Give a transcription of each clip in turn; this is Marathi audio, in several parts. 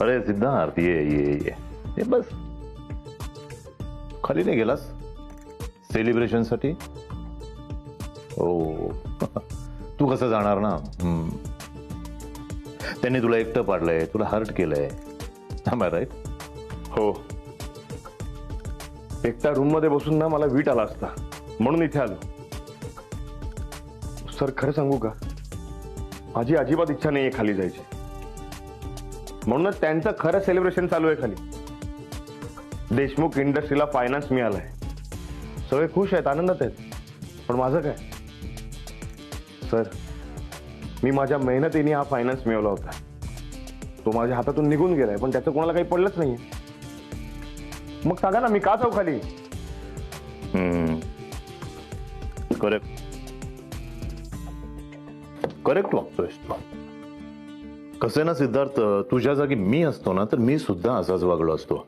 अरे सिद्धार्थ ये बस खाली नाही गेलास सेलिब्रेशन साठी? ओ तू कसं जाणार ना? त्यांनी तुला एकटं पाडलंय, तुला हर्ट केलंय, राईट? हो, एकटा रूम मध्ये बसून ना मला वीट आला असता म्हणून इथे आलो. सर खरं सांगू का, माझी अजिबात इच्छा नाहीये खाली जायची. म्हणूनच त्यांचं खरं सेलिब्रेशन चालू आहे खाली. देशमुख इंडस्ट्रीला फायनान्स मिळालाय, सगळे खुश आहेत, आनंदात आहेत. पण माझं काय सर, मी माझ्या मेहनतीने हा फायनान्स मिळवला होता. तो माझ्या हातातून निघून गेलाय, पण त्याचं कोणाला काही पडलंच नाहीये. मग सांगा ना, मी का जाऊ खाली? करेक्ट करेक्ट वागतोयस तू. कसं ना सिद्धार्थ, तुझ्या जागी मी असतो ना तर मी सुद्धा असाच वागलो असतो.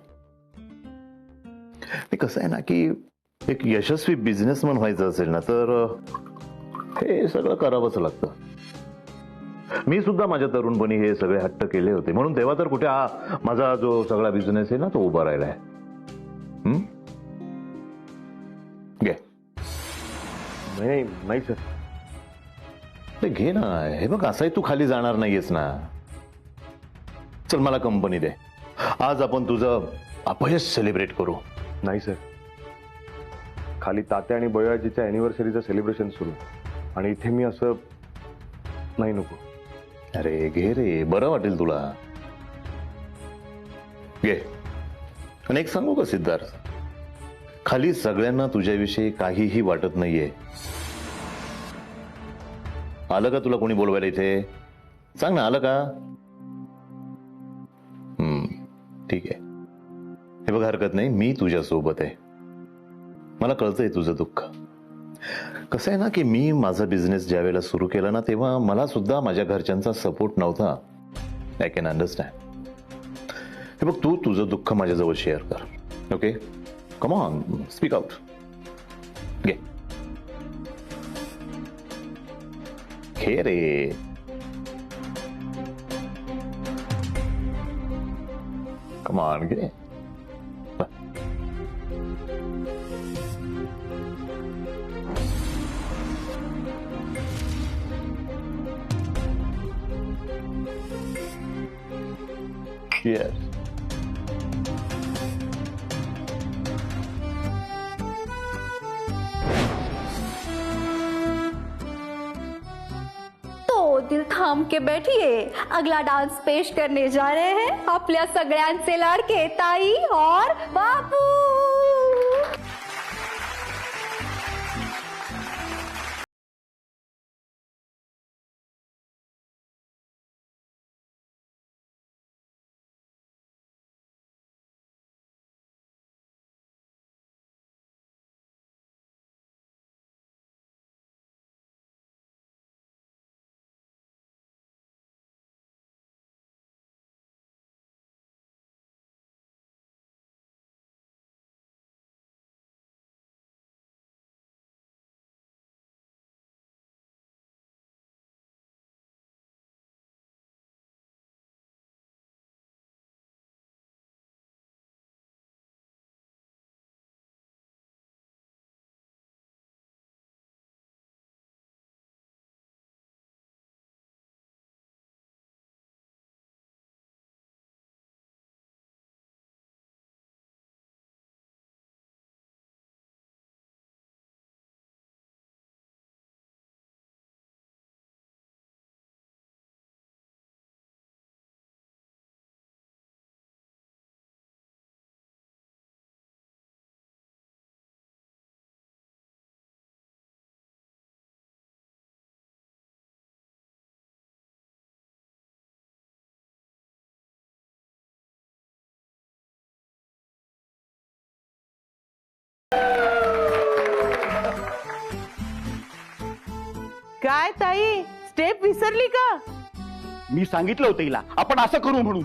कसं आहे ना की एक यशस्वी बिझनेसमन व्हायचं असेल ना तर हे सगळं करावंच लागतं. मी सुद्धा माझ्या तरुणपणी हे सगळे हट्ट केले होते, म्हणून तेव्हा तर कुठे हा माझा जो सगळा बिझनेस आहे ना तो उभा राहिलाय. घे. नाही सर, ते घे ना. हे बघ, असंही तू खाली जाणार नाहीयेस ना. चल मला कंपनी दे, आज आपण तुझं अपयश सेलिब्रेट करू. नाही सर, खाली तात्या आणि बळीराजाच्या अॅनिव्हर्सरीचं सेलिब्रेशन सुरू, आणि इथे मी असं नाही. नको. अरे घे रे, बरं वाटेल तुला. घे. आणि एक सांगू का सिद्धार्थ, खाली सगळ्यांना तुझ्याविषयी काहीही वाटत नाहीये. आलं का तुला कोणी बोलवायला इथे? सांग ना, आलं का? ठीक आहे. हे बघ, हरकत नाही, मी तुझ्या सोबत आहे. मला कळतंय तुझं दुःख. कसं आहे ना की मी माझा बिझनेस ज्या वेळेला सुरू केला ना तेव्हा मला सुद्धा माझ्या घरच्यांचा सपोर्ट नव्हता. I can understand. हे बघ, तू तुझं दुःख माझ्याजवळ शेअर कर. Okay, come on, speak out. घे घे रे. कम ऑन, घे. Cheers. तो दिल थांब के बैठिए, अगला डांस पेश करने जा रहे हैं आपल्या सगळ्यांचे लाडके ताई और बापू. काय ताई, स्टेप विसरली का? मी सांगितलं होतं हिला आपण असं करू म्हणून.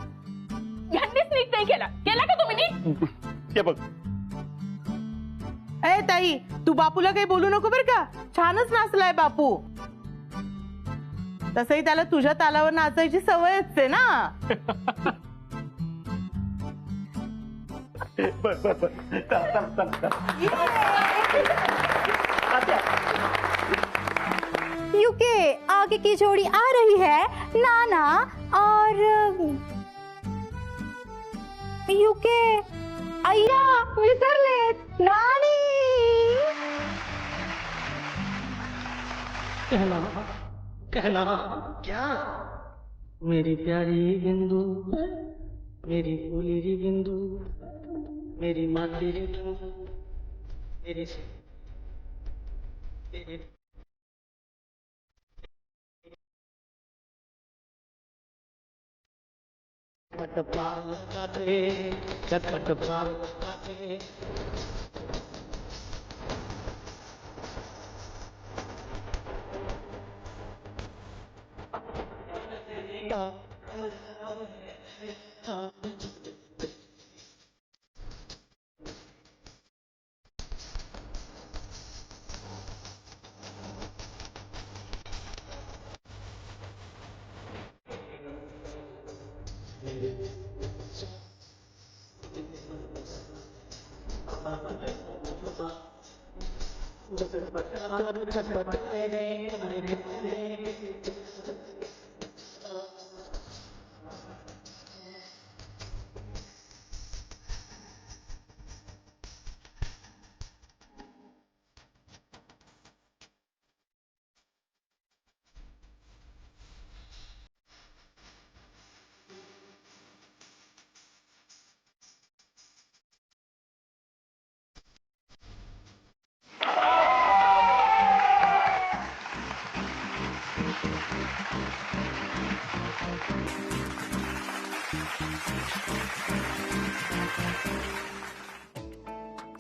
यांनीच नीट नाही केला. केला का तुम्ही नीट? ते बघ. ए ताई, तू बापूला काही बोलू नको बर का. छानच नाचलाय बापू. तसंही त्याला तुझ्या तालावर नाचायची सवय असते ना. यूके आगे की जोड़ी आ रही है, नाना और यूके. अय्या विसरलेत, नानी. कहना क्या मेरी प्यारी बिंदु, मेरी फूली बिंदु, मेरी माती बिंदु, मेरी चटपट बाल काटे, चटपट बाल काटे.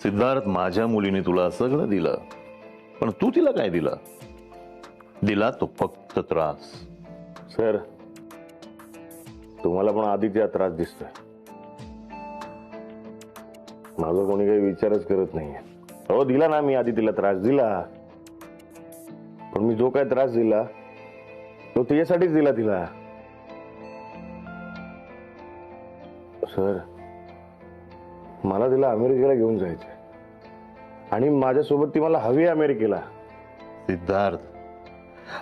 सिद्धार्थ, माझ्या मुलीने तुला सगळं दिलं, पण तू तिला काय दिलं? दिला तो फक्त त्रास. सर, तुम्हाला पण आधीचा त्रास दिसतोय. माझा कोणी काही विचारच करत नाहीये. हो, दिला ना मी आधी तिला त्रास दिला, पण मी जो काय त्रास दिला तो तिच्यासाठीच दिला तिला. सर, मला तिला अमेरिकेला घेऊन जायचंय आणि माझ्यासोबत ती मला हवी अमेरिकेला. सिद्धार्थ,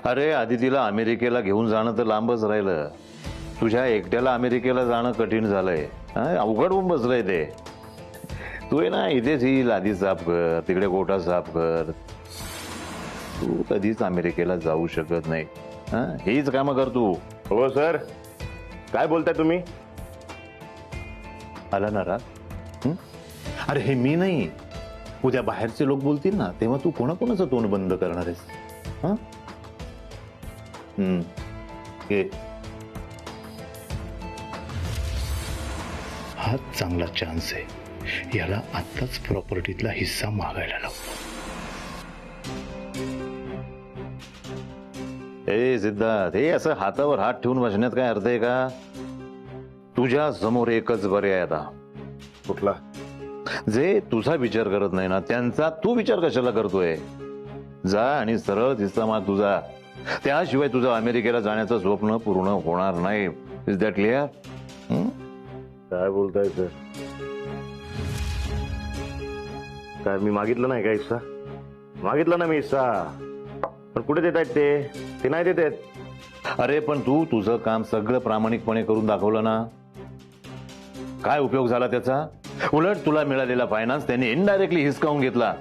अरे आधी तिला अमेरिकेला घेऊन जाणं तर लांबच राहिलं, तुझ्या एकट्याला अमेरिकेला जाणं कठीण झालंय. अवघड होऊन बसलंय ते. तू आहे ना, इथेच ही लादी साफ कर, तिकडे गोठा साफ कर. तू कधीच अमेरिकेला जाऊ शकत नाही. हीच कामं कर तू. हो सर, काय बोलताय तुम्ही? आला ना राग? अरे हे मी नाही, उद्या बाहेरचे लोक बोलतील ना, तेव्हा तू कोणाकोणाचं तोंड बंद करणार आहेस? हा चांगला चान्स आहे. याला आत्ताच प्रॉपर्टीतला हिस्सा मागायला लावतो. ए सिद्धार्थ, हे असं हातावर हात ठेवून बसण्यात काय अर्थ आहे का? तुझ्या समोर एकच पर्याय आता. कुठला? जे तुझा विचार करत नाही ना, त्यांचा तू विचार कशाला करतोय? जा आणि सरळ हिस्सा माग तुझा. त्याशिवाय तुझं अमेरिकेला जाण्याचं स्वप्न पूर्ण होणार नाही. Is that clear? काय बोलताय सर? काय मी मागितलं नाही का हिस्सा? मागितलं ना मी हिस्सा, पण कुठे देत आहेत ते नाही देत आहेत. अरे पण तू तुझं काम सगळं प्रामाणिकपणे करून दाखवलं ना, काय उपयोग झाला त्याचा? उलट तुला मिळालेला फायनान्स त्यांनी इनडायरेक्टली हिसकावून घेतला.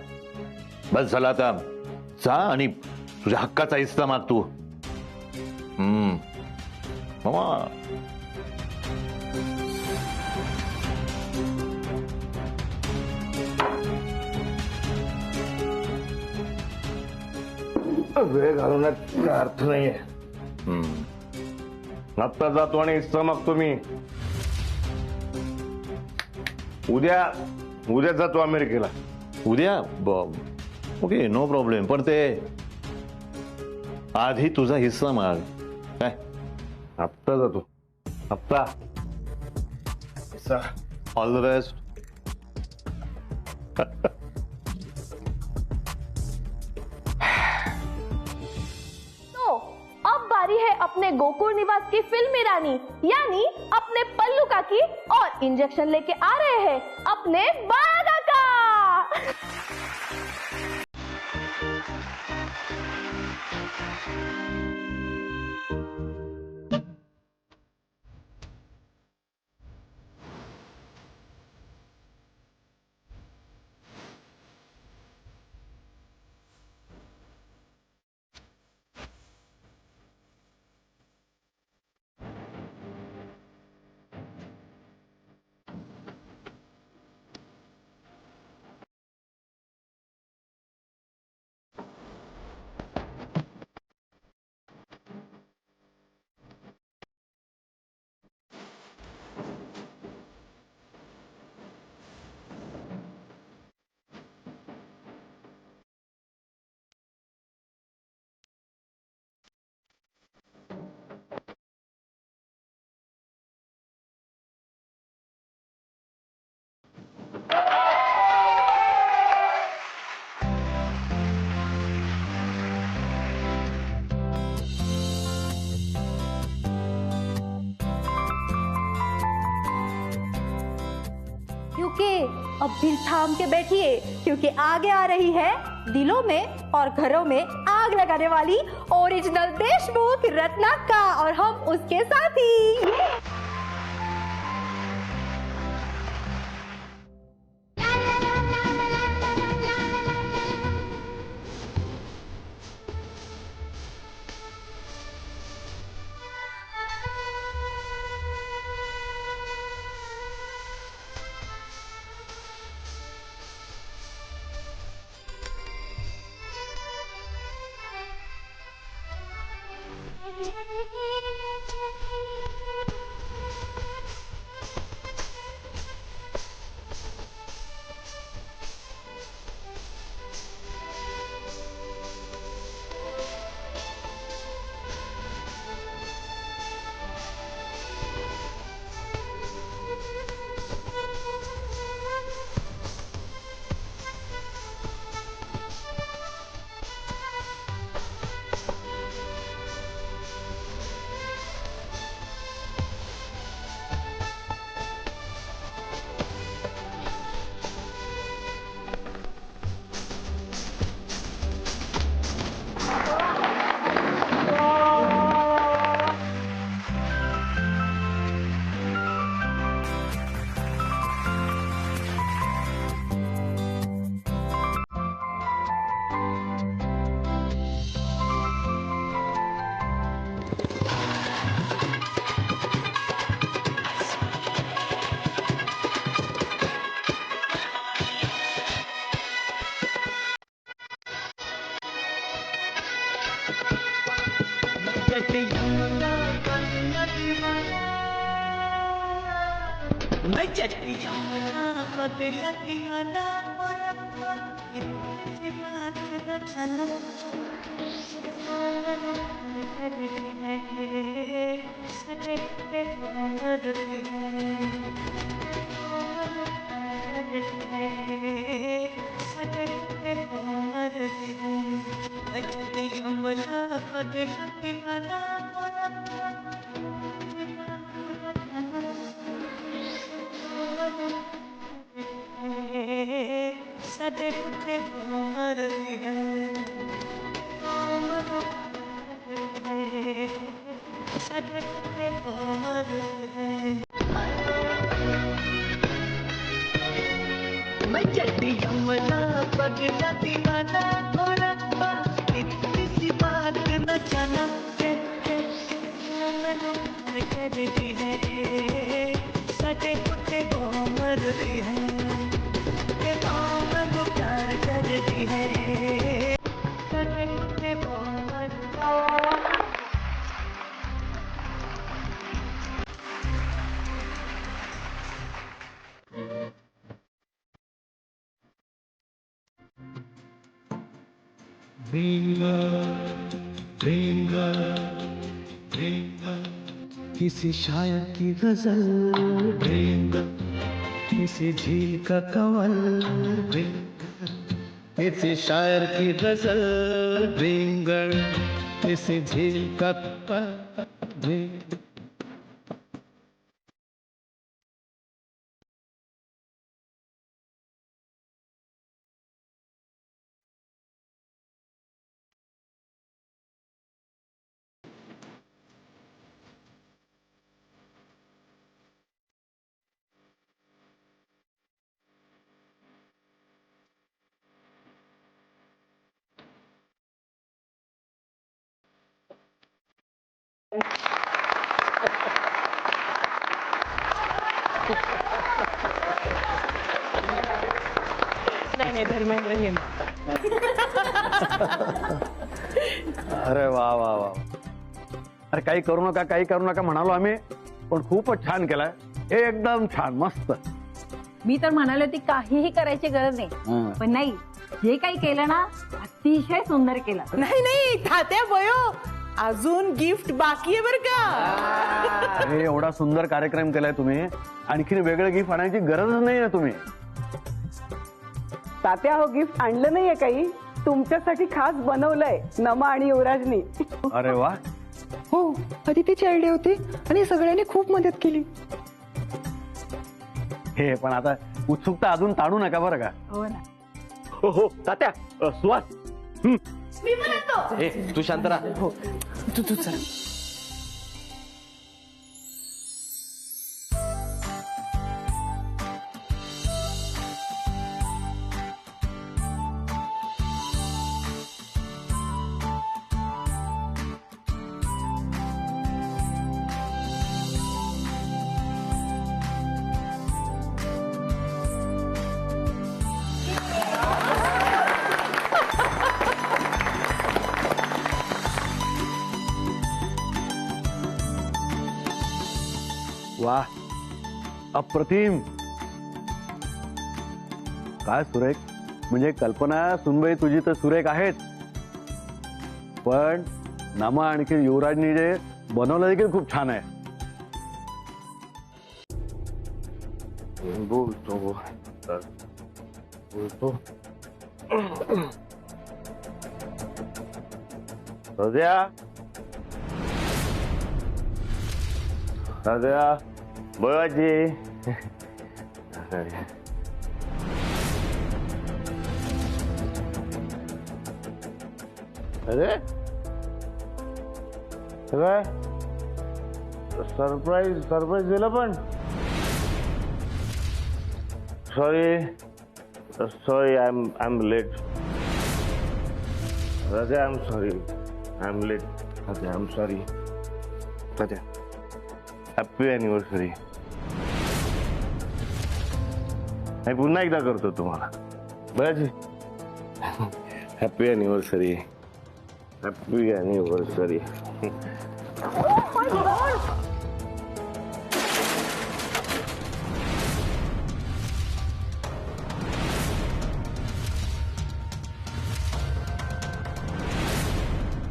बस झाला, आता जा आणि तुझ्या हक्काचा हिस्सा माग तू. मामा, वेळ घालवण्यात काय अर्थ नाहीये. आत्ता जातो आणि हिस्सा मागतो मी. उद्या जातो अमेरिकेला. उद्या? Okay, no problem. पण ते आधी तुझा हिस्सा माग. काय? आत्ता जातो, आत्ता. All the best. तो अब बारी है अपने गोकुल निवास की फिल्मी रानी यानी अपने पल्लू काकी और इंजेक्शन लेके आ रहे हैं अपने बागा का। क्योंकि अब दिल थाम के बैठिए, क्योंकि आगे आ रही है दिलों में और घरों में आग लगाने वाली ओरिजिनल देशमुख रत्नाका और हम उसके साथी। मैं चली जाऊंगा तेरा दीवाना मैं चढ़ती यमुना पगला दीवाना हो रब्बा इतनी सी बात न जाना करती है सटे पुटे को मरती है के को प्यार करती है सटे पुटे को मरती है। किसी शायर की गजल किसी झील का कंवल किसी शायर की गजल छोटे से झील का झील। नाही धर्मेंद्र हे अरे वा वा वा, अरे काही करू नका म्हणालो आम्ही, पण खूपच छान केलाय, एकदम छान, मस्त. मी तर म्हणाले होती काहीही करायची गरज नाही, पण नाही, जे काही केलं ना अतिशय सुंदर केलं. नाही तात्या बयो, अजून गिफ्ट बाकी आहे बर का. अरे एवढा सुंदर कार्यक्रम केलाय तुम्ही, आणखीन वेगळं गिफ्ट आणायची गरजच नाहीये तुम्ही. तात्या हो गिफ्ट आणलं नाहीये काही, तुमच्यासाठी खास बनवलंय नमा आणि युवराजनी. अरे वा, हो अदितीची आयडिया होती आणि सगळ्यांनी खूप मदत केली. हे पण आता उत्सुकता अजून ताणू नका बरं का. हो ना. हो तात्या, सुहास, तू शांत राहा. हो तू चल. वा, अप्रतिम. काय सुरेख, म्हणजे कल्पना सुनबाई तुझी तर सुरेख आहेच, पण नमा आणखी युवराजनी जे बनवलं देखील खूप छान आहे. बोलतो दाद्या बळाजी. अरे काय सरप्राईज दिलं, पण sorry I am late. Raja I am sorry, I am late. Raja I am sorry. Raja happy anniversary. मी पुन्हा एकदा करतो तुम्हाला बघायची. Happy anniversary, happy anniversary.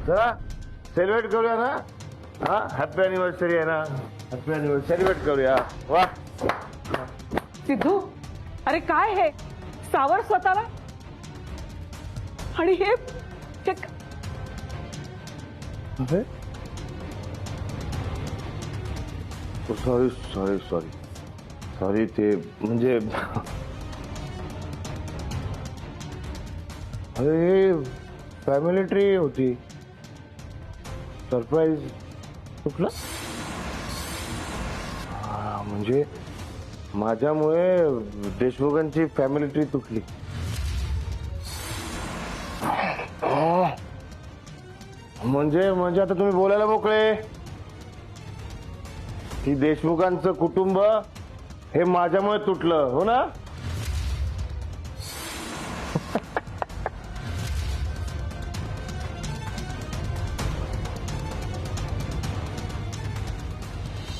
चला सेलिब्रेट करूया ना. हा हॅपी अॅनिव्हर्सरी आहे ना, हॅपी अॅनिव्हर्सरी सेलिब्रेट करूया. वा सिद्धू, अरे काय हे, सावर स्वतःला. आणि हे सॉरी सॉरी सॉरी सॉरी, ते म्हणजे अरे फॅमिली ट्री होती. सरप्राईज कुठलं? म्हणजे माझ्यामुळे देशमुखांची फॅमिली ट्री तुटली. म्हणजे आता तुम्ही बोलायला मोकळे की देशमुखांचं कुटुंब हे माझ्यामुळे तुटलं, हो ना?